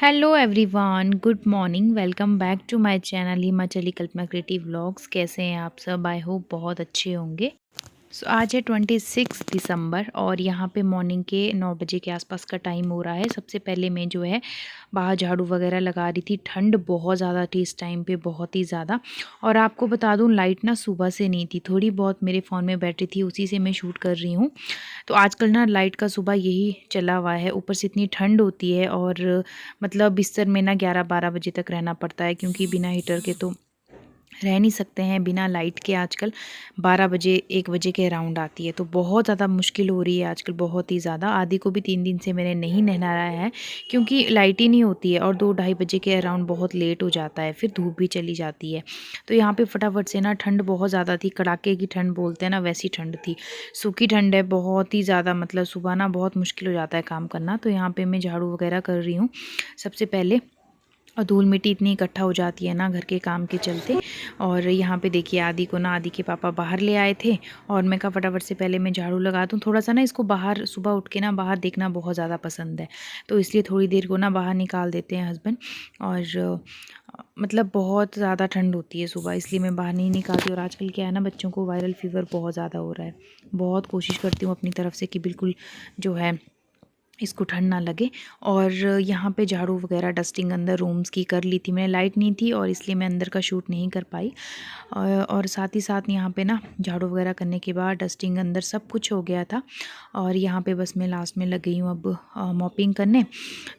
Hello everyone, good morning. Welcome back to my channel Himachali Kalpana creative vlogs. कैसे हैं आप सब? आई होप बहुत अच्छे होंगे। आज है 26 दिसंबर और यहाँ पे मॉर्निंग के 9 बजे के आसपास का टाइम हो रहा है। सबसे पहले मैं जो है बाहर झाड़ू वगैरह लगा रही थी। ठंड बहुत ज़्यादा थी इस टाइम पे, बहुत ही ज़्यादा। और आपको बता दूँ, लाइट ना सुबह से नहीं थी, थोड़ी बहुत मेरे फ़ोन में बैटरी थी, उसी से मैं शूट कर रही हूँ। तो आजकल ना लाइट का सुबह यही चला हुआ है। ऊपर से इतनी ठंड होती है और मतलब बिस्तर में ना 11-12 बजे तक रहना पड़ता है, क्योंकि बिना हीटर के तो रह नहीं सकते हैं, बिना लाइट के आजकल 12 बजे 1 बजे के अराउंड आती है। तो बहुत ज़्यादा मुश्किल हो रही है आजकल, बहुत ही ज़्यादा। आदि को भी 3 दिन से मैंने नहीं नहलाया है, क्योंकि लाइट ही नहीं होती है और 2 ढाई बजे के अराउंड बहुत लेट हो जाता है, फिर धूप भी चली जाती है। तो यहाँ पे फटाफट से ना, ठंड बहुत ज़्यादा थी, कड़ाके की ठंड बोलते हैं ना, वैसी ठंड थी। सूखी ठंड है बहुत ही ज़्यादा, मतलब सुबह ना बहुत मुश्किल हो जाता है काम करना। तो यहाँ पे मैं झाड़ू वगैरह कर रही हूँ सबसे पहले। और धूल मिट्टी इतनी इकट्ठा हो जाती है ना घर के काम के चलते। और यहाँ पे देखिए, आदि को ना, आदि के पापा बाहर ले आए थे और मैं कहा फटाफट से पहले मैं झाड़ू लगा दूँ। थोड़ा सा ना इसको बाहर सुबह उठ के ना बाहर देखना बहुत ज़्यादा पसंद है, तो इसलिए थोड़ी देर को ना बाहर निकाल देते हैं हस्बैंड। और मतलब बहुत ज़्यादा ठंड होती है सुबह, इसलिए मैं बाहर नहीं निकालती। और आजकल क्या है ना, बच्चों को वायरल फीवर बहुत ज़्यादा हो रहा है। बहुत कोशिश करती हूँ अपनी तरफ से कि बिल्कुल जो है इसको ठंड ना लगे। और यहाँ पे झाड़ू वगैरह डस्टिंग अंदर रूम्स की कर ली थी मैंने। लाइट नहीं थी और इसलिए मैं अंदर का शूट नहीं कर पाई। और साथ ही साथ यहाँ पे ना झाड़ू वगैरह करने के बाद डस्टिंग अंदर सब कुछ हो गया था। और यहाँ पे बस मैं लास्ट में लग गई हूँ अब मॉपिंग करने।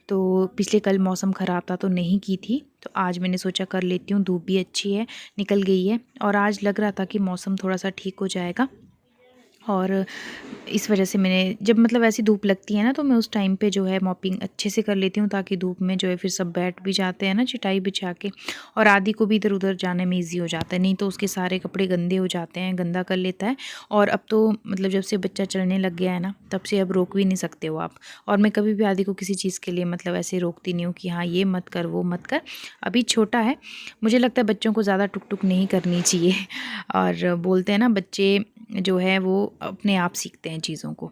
तो पिछले कल मौसम ख़राब था तो नहीं की थी, तो आज मैंने सोचा कर लेती हूँ। धूप भी अच्छी है, निकल गई है और आज लग रहा था कि मौसम थोड़ा सा ठीक हो जाएगा। और इस वजह से मैंने, जब मतलब ऐसी धूप लगती है ना, तो मैं उस टाइम पे जो है मॉपिंग अच्छे से कर लेती हूँ, ताकि धूप में जो है फिर सब बैठ भी जाते हैं ना चटाई बिछा के। और आदि को भी इधर उधर जाने में ईजी हो जाता है, नहीं तो उसके सारे कपड़े गंदे हो जाते हैं, गंदा कर लेता है। और अब तो मतलब जब से बच्चा चलने लग गया है ना, तब से अब रोक भी नहीं सकते हो आप। और मैं कभी भी आदि को किसी चीज़ के लिए मतलब ऐसे रोकती नहीं हूँ कि हाँ ये मत कर वो मत कर। अभी छोटा है, मुझे लगता है बच्चों को ज़्यादा टुक टुक नहीं करनी चाहिए। और बोलते हैं ना, बच्चे जो है वो अपने आप सीखते हैं चीज़ों को,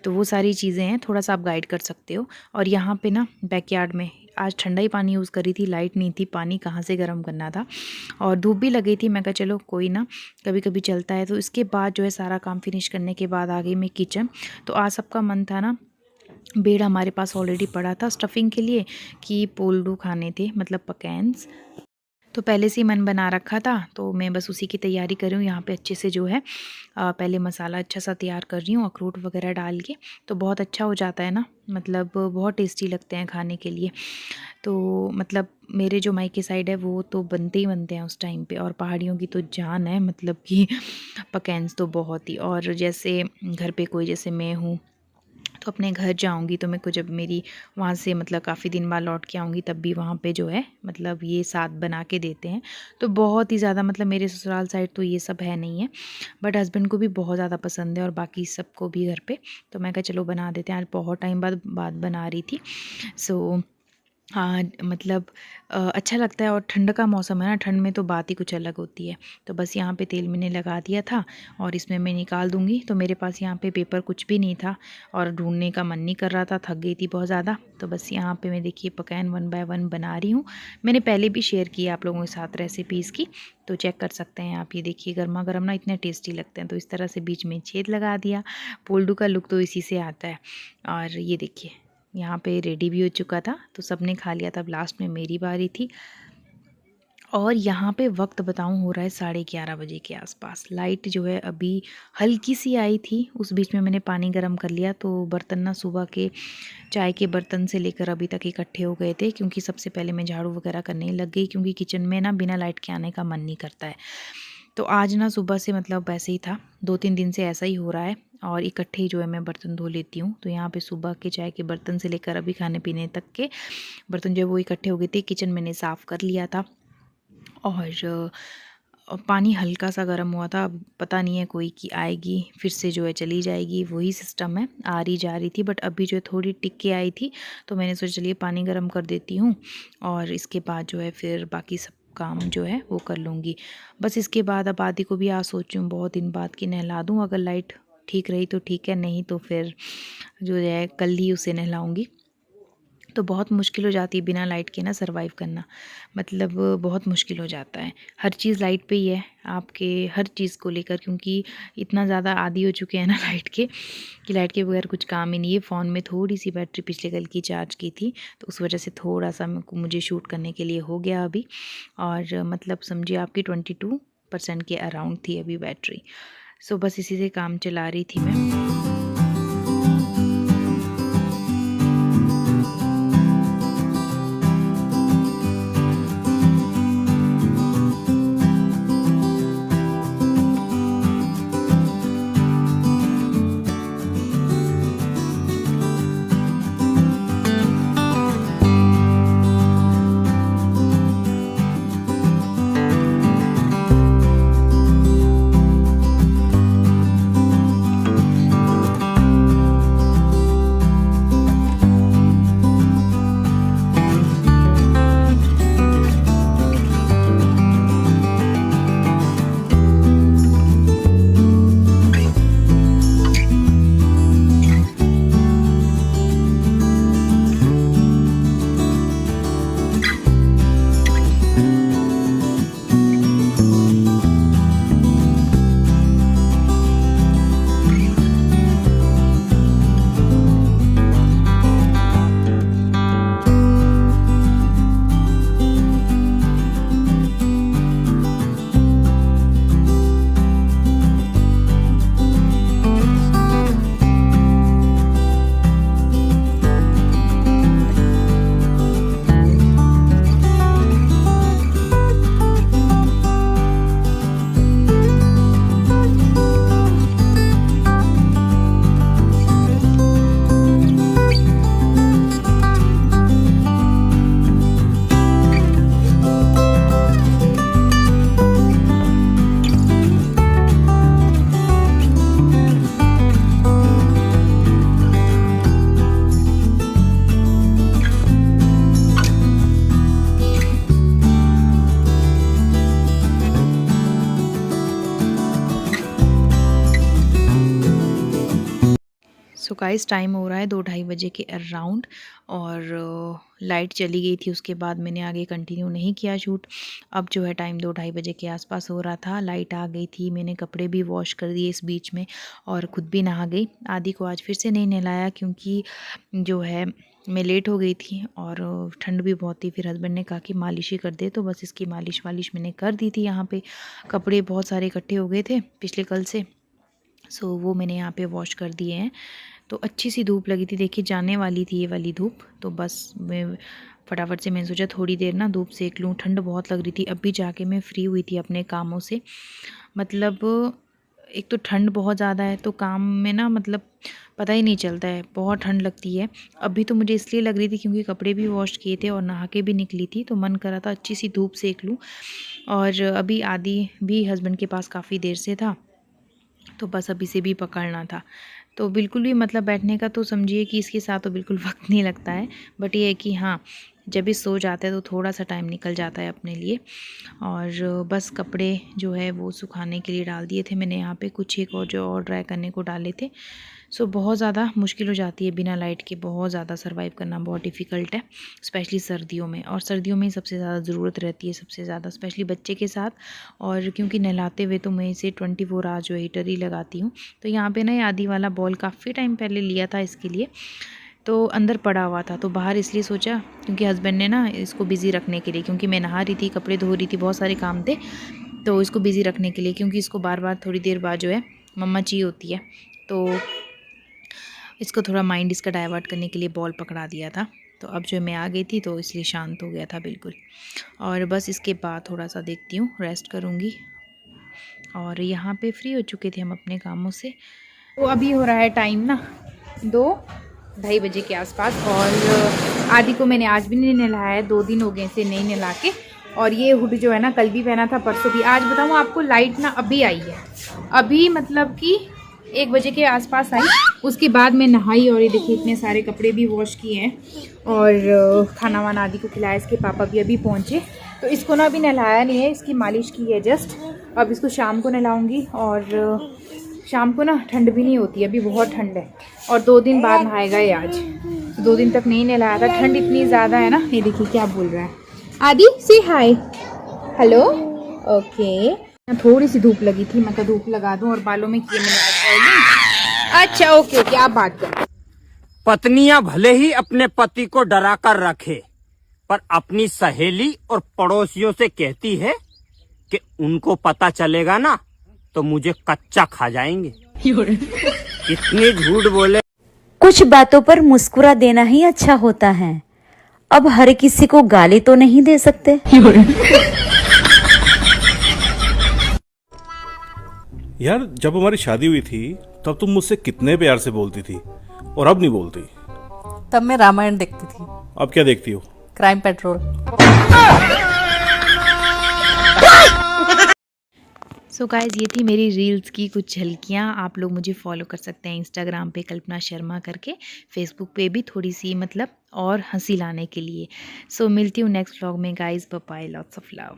तो वो सारी चीज़ें हैं, थोड़ा सा आप गाइड कर सकते हो। और यहाँ पे ना बैकयार्ड में आज ठंडा ही पानी यूज़ करी थी, लाइट नहीं थी, पानी कहाँ से गर्म करना था। और धूप भी लगी थी, मैं कहा चलो कोई ना, कभी कभी चलता है। तो इसके बाद जो है सारा काम फिनिश करने के बाद आ गई मैं किचन। तो आज सबका मन था ना, बेड़ हमारे पास ऑलरेडी पड़ा था स्टफिंग के लिए, कि पोल्डू खाने थे, मतलब पकैन्स। तो पहले से ही मन बना रखा था, तो मैं बस उसी की तैयारी कर रही हूँ। यहाँ पे अच्छे से जो है पहले मसाला अच्छा सा तैयार कर रही हूँ, अखरोट वगैरह डाल के। तो बहुत अच्छा हो जाता है ना, मतलब बहुत टेस्टी लगते हैं खाने के लिए। तो मतलब मेरे जो मायके साइड है वो तो बनते ही बनते हैं उस टाइम पे, और पहाड़ियों की तो जान है, मतलब कि पकैन्स तो बहुत ही। और जैसे घर पे कोई, जैसे मैं हूँ, तो अपने घर जाऊंगी तो मेरे को, जब मेरी वहाँ से मतलब काफ़ी दिन बाद लौट के आऊँगी, तब भी वहाँ पे जो है मतलब ये साथ बना के देते हैं। तो बहुत ही ज़्यादा, मतलब मेरे ससुराल साइड तो ये सब है नहीं है, बट हस्बैंड को भी बहुत ज़्यादा पसंद है और बाकी सबको भी घर पे। तो मैं कहा चलो बना देते हैं, आज बहुत टाइम बाद बात बना रही थी। सो हाँ, मतलब अच्छा लगता है। और ठंड का मौसम है ना, ठंड में तो बात ही कुछ अलग होती है। तो बस यहाँ पे तेल मैंने लगा दिया था और इसमें मैं निकाल दूँगी। तो मेरे पास यहाँ पे पेपर कुछ भी नहीं था और ढूंढने का मन नहीं कर रहा था, थक गई थी बहुत ज़्यादा। तो बस यहाँ पे मैं देखिए पकैन 1 बाय 1 बना रही हूँ। मैंने पहले भी शेयर किया आप लोगों के साथ रेसिपीज़ की, तो चेक कर सकते हैं आप। ये देखिए गर्मा गर्म ना इतने टेस्टी लगते हैं। तो इस तरह से बीच में छेद लगा दिया। पोल्डू का लुक तो इसी से आता है। और ये देखिए यहाँ पे रेडी भी हो चुका था, तो सबने खा लिया था, अब लास्ट में मेरी बारी थी। और यहाँ पे वक्त बताऊँ हो रहा है 11:30 बजे के आसपास। लाइट जो है अभी हल्की सी आई थी, उस बीच में मैंने पानी गर्म कर लिया। तो बर्तन ना सुबह के चाय के बर्तन से लेकर अभी तक इकट्ठे हो गए थे, क्योंकि सबसे पहले मैं झाड़ू वगैरह करने लग गई, क्योंकि किचन में ना बिना लाइट के आने का मन नहीं करता है। तो आज ना सुबह से मतलब ऐसे ही था, 2-3 दिन से ऐसा ही हो रहा है। और इकट्ठे ही जो है मैं बर्तन धो लेती हूँ। तो यहाँ पे सुबह के चाय के बर्तन से लेकर अभी खाने पीने तक के बर्तन जो है वो इकट्ठे हो गए थे। किचन मैंने साफ़ कर लिया था। और पानी हल्का सा गर्म हुआ था, अब पता नहीं है कोई कि आएगी फिर से जो है चली जाएगी, वही सिस्टम है, आ रही जा रही थी। बट अभी जो है थोड़ी टिक के आई थी, तो मैंने सोचा चलिए पानी गर्म कर देती हूँ और इसके बाद जो है फिर बाकी सब काम जो है वो कर लूँगी। बस इसके बाद अब आदि को भी आज सोच रही हूँ बहुत दिन बाद कि नहला दूँ। अगर लाइट ठीक रही तो ठीक है, नहीं तो फिर जो है कल ही उसे नहलाऊँगी। तो बहुत मुश्किल हो जाती है बिना लाइट के ना सर्वाइव करना, मतलब बहुत मुश्किल हो जाता है। हर चीज़ लाइट पे ही है आपके, हर चीज़ को लेकर, क्योंकि इतना ज़्यादा आदी हो चुके हैं ना लाइट के कि लाइट के बगैर कुछ काम ही नहीं है। फ़ोन में थोड़ी सी बैटरी पिछले कल की चार्ज की थी, तो उस वजह से थोड़ा सा मुझे शूट करने के लिए हो गया अभी, और मतलब समझिए आपकी 22% के अराउंड थी अभी बैटरी। सो बस इसी से काम चला रही थी मैं। सो गाइस टाइम हो रहा है 2-2:30 बजे के अराउंड, और लाइट चली गई थी। उसके बाद मैंने आगे कंटिन्यू नहीं किया शूट। अब जो है टाइम 2-2:30 बजे के आसपास हो रहा था, लाइट आ गई थी। मैंने कपड़े भी वॉश कर दिए इस बीच में, और ख़ुद भी नहा गई। आदि को आज फिर से नहीं नहलाया क्योंकि जो है मैं लेट हो गई थी और ठंड भी बहुत थी। फिर हस्बैंड ने कहा कि मालिश ही कर दे, तो बस इसकी मालिश वालिश मैंने कर दी थी। यहाँ पे कपड़े बहुत सारे इकट्ठे हो गए थे पिछले कल से, सो वो मैंने यहाँ पे वॉश कर दिए हैं। तो अच्छी सी धूप लगी थी, देखिए जाने वाली थी ये वाली धूप, तो बस मैं फटाफट से मैंने सोचा थोड़ी देर ना धूप सेक लूँ। ठंड बहुत लग रही थी। अभी जाके मैं फ्री हुई थी अपने कामों से। मतलब एक तो ठंड बहुत ज़्यादा है, तो काम में ना मतलब पता ही नहीं चलता है, बहुत ठंड लगती है। अभी तो मुझे इसलिए लग रही थी क्योंकि कपड़े भी वॉश किए थे और नहा के भी निकली थी, तो मन करा था अच्छी सी धूप सेक लूँ। और अभी आदि भी हस्बैंड के पास काफ़ी देर से था, तो बस अभी से भी पकड़ना था। तो बिल्कुल भी मतलब बैठने का तो समझिए कि इसके साथ तो बिल्कुल वक्त नहीं लगता है, बट ये है कि हाँ जब भी सो जाता है तो थोड़ा सा टाइम निकल जाता है अपने लिए। और बस कपड़े जो है वो सुखाने के लिए डाल दिए थे मैंने यहाँ पे, कुछ एक और जो और ड्राई करने को डाले थे। सो बहुत ज़्यादा मुश्किल हो जाती है बिना लाइट के, बहुत ज़्यादा सर्वाइव करना बहुत डिफ़िकल्ट है, स्पेशली सर्दियों में। और सर्दियों में ही सबसे ज़्यादा ज़रूरत रहती है, सबसे ज़्यादा स्पेशली बच्चे के साथ। और क्योंकि नहलाते हुए तो मैं इसे 24 आवर जो हीटर ही लगाती हूँ। तो यहाँ पे ना ये आदि वाला बॉल काफ़ी टाइम पहले लिया था इसके लिए, तो अंदर पड़ा हुआ था, तो बाहर इसलिए सोचा क्योंकि हस्बैंड ने ना इसको बिज़ी रखने के लिए, क्योंकि मैं नहा रही थी, कपड़े धो रही थी, बहुत सारे काम थे, तो इसको बिज़ी रखने के लिए, क्योंकि इसको बार बार थोड़ी देर बाद जो है मम्मा चाहिए होती है, तो इसको थोड़ा माइंड इसका डाइवर्ट करने के लिए बॉल पकड़ा दिया था। तो अब जो मैं आ गई थी तो इसलिए शांत हो गया था बिल्कुल। और बस इसके बाद थोड़ा सा देखती हूँ, रेस्ट करूँगी। और यहाँ पे फ्री हो चुके थे हम अपने कामों से। तो अभी हो रहा है टाइम ना 2-2:30 बजे के आसपास, और आदि को मैंने आज भी नहीं नहलाया है, 2 दिन हो गए इसे नहीं नहला के। और ये हुड जो है ना कल भी पहना था, परसों भी। आज बताऊँ आपको, लाइट ना अभी आई है, अभी मतलब कि 1 बजे के आसपास आई। उसके बाद मैं नहाई, और ये देखिए इतने सारे कपड़े भी वॉश किए हैं, और खाना वाना आदि को खिलाया। इसके पापा भी अभी पहुँचे, तो इसको ना अभी नहलाया नहीं है, इसकी मालिश की है जस्ट। अब इसको शाम को नहलाऊँगी, और शाम को ना ठंड भी नहीं होती, अभी बहुत ठंड है, और 2 दिन बाद नहाएगा ये आज। 2 दिन तक नहीं नहलाया था, ठंड इतनी ज़्यादा है ना। ये देखिए क्या बोल रहा है। आदि से हाय, हेलो, ओके। थोड़ी सी धूप लगी थी, मैं तो धूप लगा दूं। और बालों में किए मैंने आज। अच्छा ओके ओके, आप बात करो। पत्नियां भले ही अपने पति को डरा कर रखे, पर अपनी सहेली और पड़ोसियों से कहती है कि उनको पता चलेगा ना तो मुझे कच्चा खा जाएंगे। कितनी झूठ बोले। कुछ बातों पर मुस्कुरा देना ही अच्छा होता है। अब हर किसी को गाली तो नहीं दे सकते। यार जब हमारी शादी हुई थी तब तुम मुझसे कितने प्यार से बोलती थी और अब नहीं बोलती। तब मैं रामायण देखती थी। अब क्या देखती हो? Crime petrol. सो गाइज़, ये थी मेरी रील्स की कुछ झलकियाँ। आप लोग मुझे फॉलो कर सकते हैं इंस्टाग्राम पे कल्पना शर्मा करके, फेसबुक पे भी थोड़ी सी मतलब और हंसी लाने के लिए। सो मिलती हूँ नेक्स्ट व्लॉग में guys, bye bye, lots of love.